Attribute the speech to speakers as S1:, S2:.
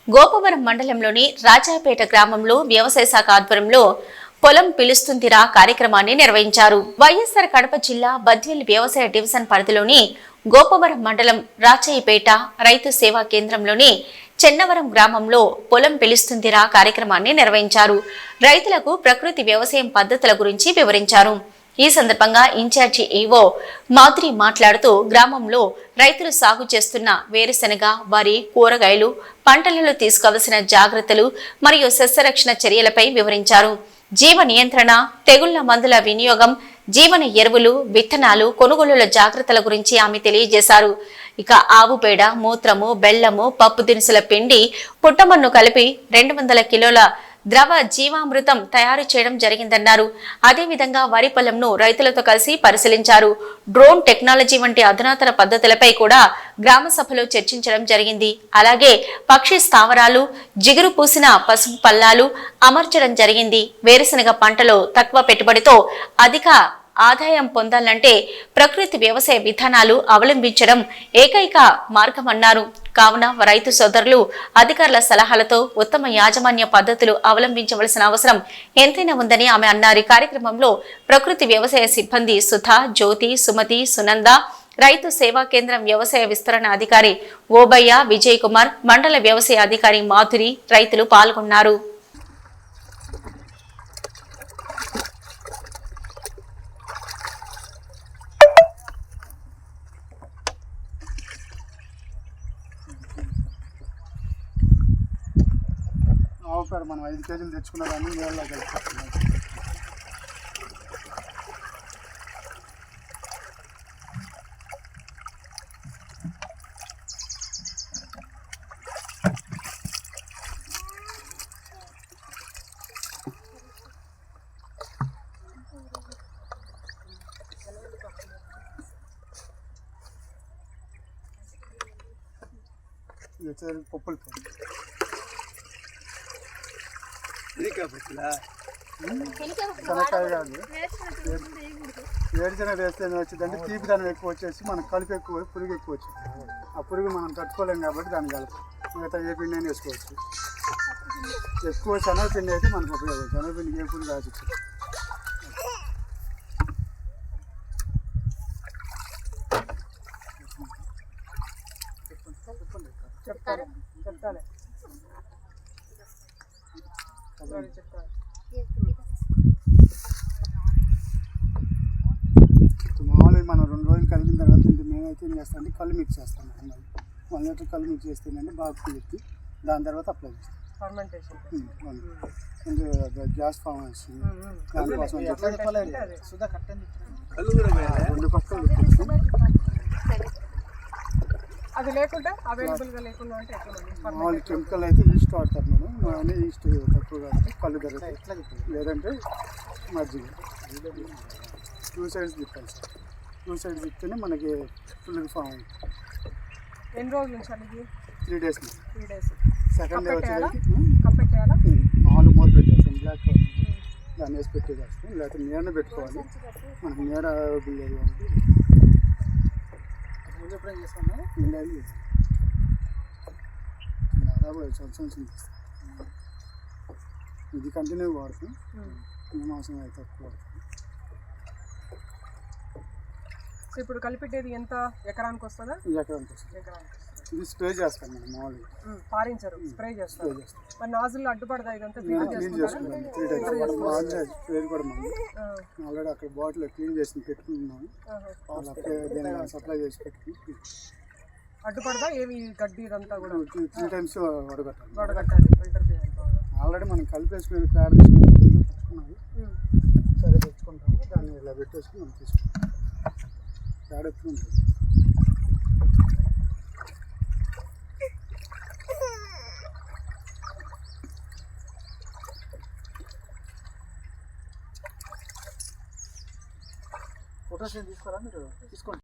S1: గోపవరం మండలంలోని రాజాపేట గ్రామంలో వ్యవసాయ శాఖ ఆధ్వర్యంలో పొలం పిలుస్తుందిరా కార్యక్రమాన్ని నిర్వహించారు. వైఎస్ఆర్ కడప జిల్లా బద్వేల్ వ్యవసాయ డివిజన్ పరిధిలోని గోపవరం మండలం రాజాపేట రైతు సేవా కేంద్రంలోని చెన్నవరం గ్రామంలో పొలం పిలుస్తుందిరా కార్యక్రమాన్ని నిర్వహించారు. రైతులకు ప్రకృతి వ్యవసాయం పద్ధతుల గురించి వివరించారు. ఈ సందర్భంగా ఇన్ఛార్జి ఈవో మాధురి మాట్లాడుతూ గ్రామంలో రైతులు సాగు చేస్తున్న వేరుశెనగ, వరి, కూరగాయలు పంటలలో తీసుకోవాల్సిన జాగ్రత్తలు మరియు సస్యరక్షణ చర్యలపై వివరించారు. జీవ నియంత్రణ, తెగుళ్ల మందుల వినియోగం, జీవన ఎరువులు, విత్తనాలు కొనుగోలుల జాగ్రత్తల గురించి ఆమె తెలియజేశారు. ఇక ఆవు పేడ, మూత్రము, బెల్లము, పప్పు దినుసుల పిండి, పుట్టమన్ను కలిపి 200 కిలోల ద్రవ జీవామృతం తయారు చేయడం జరిగిందన్నారు. అదేవిధంగా వరి పొలంను రైతులతో కలిసి పరిశీలించారు. డ్రోన్ టెక్నాలజీ వంటి అధునాతన పద్ధతులపై కూడా గ్రామ సభలో చర్చించడం జరిగింది. అలాగే పక్షి స్థావరాలు, జిగురు పూసిన పసుపు పల్లాలు అమర్చడం జరిగింది. వేరుశెనగ పంటలో తక్కువ పెట్టుబడితో అధిక ఆదాయం పొందాలంటే ప్రకృతి వ్యవసాయ విధానాలు అవలంబించడం ఏకైక మార్గమన్నారు. కావున రైతు సోదరులు అధికారుల సలహాలతో ఉత్తమ యాజమాన్య పద్ధతులు అవలంబించవలసిన అవసరం ఎంతైనా ఉందని ఆమె అన్నారు. కార్యక్రమంలో ప్రకృతి వ్యవసాయ సిబ్బంది సుధా, జ్యోతి, సుమతి, సునంద, రైతు సేవా కేంద్రం వ్యవసాయ విస్తరణ అధికారి ఓబయ్య, విజయ్ కుమార్, మండల వ్యవసాయ అధికారి మాధురి, రైతులు పాల్గొన్నారు.
S2: మనం 5 కేజీలు తెచ్చుకున్న దాన్ని నీళ్ళలో కలిపేస్తున్నాం. ఇది వచ్చేసరికి పప్పులు శనక్కాయ కాదు, వేరుశెనగ వేస్తే వచ్చిందంటే తీపిదనం ఎక్కువ వచ్చేసి మనకు కలుపు ఎక్కువ, పురుగు ఎక్కువ వచ్చింది. ఆ పురుగు మనం తట్టుకోలేం కాబట్టి దాన్ని కలుపు. మిగతా ఏ పిండి అయినా వేసుకోవచ్చు. ఎక్కువ శనగపిండి అయితే మనకు ఉపయోగం. శనగపిండికి ఏ పురుగు రావచ్చు. చెప్తాను మామూలుగా మనం 2 రోజులు కలిగిన తర్వాత మేమైతే ఏం చేస్తామంటే కళ్ళు మిక్స్ చేస్తాం. 1 లీటర్ కళ్ళు మిక్స్ చేస్తేనంటే బాగా కుళ్ళి దాని తర్వాత అప్లై చేస్తాం. గ్యాస్ ఫార్మేషన్ దానికోసం 2 బస్తాలు
S3: అది లేకుండా అవైలబుల్గా లేకుండా అంటే
S2: మామూలు కెమికల్ అయితే ఈస్ట్ వాడతారు మేడం. అన్నీ ఈస్ట్ తక్కువ కాబట్టి కళ్ళు పెరుగుతాయి. లేదంటే మజ్జిగ 2 సైడ్స్ తిప్పాలి సార్. 2 సైడ్స్ తిప్పితేనే మనకి ఫుల్గా ఫామ్ అవుతుంది.
S3: ఎన్ని రోజుల నుంచి అనేది?
S2: 3 డేస్.
S3: 3 డేస్.
S2: సెకండ్ డే వచ్చేసరికి
S3: కంపెట్టాలా?
S2: 4 మూలు పెట్టేస్తాం. బ్లాక్ దాన్ని వేసి పెట్టేస్తాం. లేకపోతే నీడ పెట్టుకోవాలి. మనకి నీడ లేదు కాబట్టి ఎప్పుడైనా చేస్తాను ఉండాలి. దాదాపు 5 సంవత్సరాల నుంచి ఇది కంటిన్యూ వాడుతాం. మాసం అయితే తక్కువ వాడుతాం.
S3: ఇప్పుడు కలిపెట్టేది ఎంత ఎకరానికి వస్తుందా?
S2: ఎకరానికి వస్తుంది. ఇది స్ప్రే చేస్తాం మనం మామూలుగా.
S3: పారించారు, స్ప్రే చేస్తాం. మరి నాజులు అడ్డుపడదా? ఇదంతా
S2: క్లీన్ చేసుకుంటాం. 3 టైమ్స్ స్ప్రే కూడా మనం ఆల్రెడీ అక్కడ బాటిల్ క్లీన్ చేసి పెట్టుకుంటున్నాం. వాళ్ళు సప్లై చేసి పెట్టుకుని
S3: అడ్డుపడదా? ఏమి గడ్డి ఇదంతా కూడా
S2: 3 టైమ్స్
S3: వడగట్టాలి, ఫిల్టర్ చేయాలి.
S2: ఆల్రెడీ మనం కలిపేసుకుని పేడ తెచ్చుకున్నాము. సరే తెచ్చుకుంటాము. దాన్ని ఇలా పెట్టేసుకుని మనం తీసుకుంటాం. పేడ ఎప్పుడు ఉంటుంది. ఫోటోస్ తీసుకోరా మీరు? తీసుకోండి.